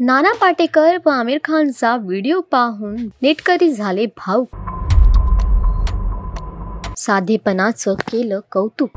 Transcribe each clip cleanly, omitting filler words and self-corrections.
नाना पाटेकर व आमिर खानचा व्हिडिओ पाहून नेटकरी झाले भावुक. साधेपणाचं केलं कौतुक.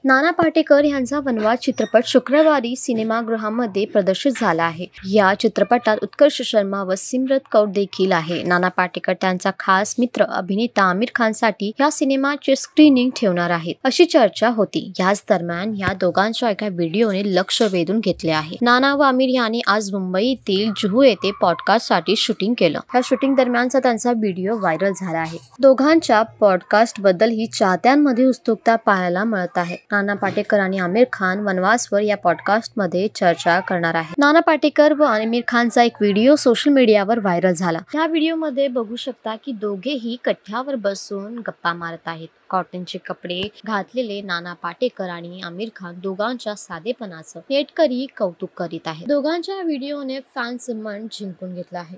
नाना पाटेकर यांचा वनवास चित्रपट शुक्रवारी सिनेमागृहामध्ये प्रदर्शित झाला आहे. या चित्रपटात उत्कर्ष शर्मा व सिमरत कौर देखील आहे. नाना पाटेकर त्यांचा खास मित्र अभिनेता आमिर खानसाठी या सिनेमाचे स्क्रीनिंग ठेवणार आहेत अशी चर्चा होती. याच दरम्यान या दोघांच्या एका व्हिडिओने लक्ष वेधून घेतले आहे. नाना व आमिर यांनी आज मुंबईतील जुहू येथे पॉडकास्टसाठी शूटिंग केलं. या शूटिंग दरम्यानचा त्यांचा व्हिडिओ व्हायरल झाला आहे. दोघांच्या पॉडकास्ट बद्दल ही चाहत्यांमध्ये उत्सुकता पाहायला मिळत आहे. नाना पाटेकर आणि आमिर खान वनवासवर या पॉडकास्टमध्ये चर्चा करणार आहे. नाना पाटेकर व आमिर खानचा एक व्हिडिओ सोशल मीडियावर व्हायरल झाला. या व्हिडिओमध्ये बघू शकता की दोघेही कठ्यावर बसून गप्पा मारत आहेत. कॉटनचे कपडे घातलेले नाना पाटेकर आणि आमिर खान दोघांच्या साधेपणाचं नेटकरी कौतुक करीत आहेत. दोघांच्या व्हिडिओने फॅन्स मन जिंकून घेतलं आहे.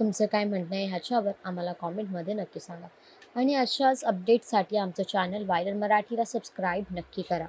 तुमचं काय म्हणणं आहे ह्याच्यावर आम्हाला कॉमेंटमध्ये नक्की सांगा आणि अशाच अपडेटसाठी आमचं चॅनल व्हायरल मराठीला सबस्क्राईब नक्की करा.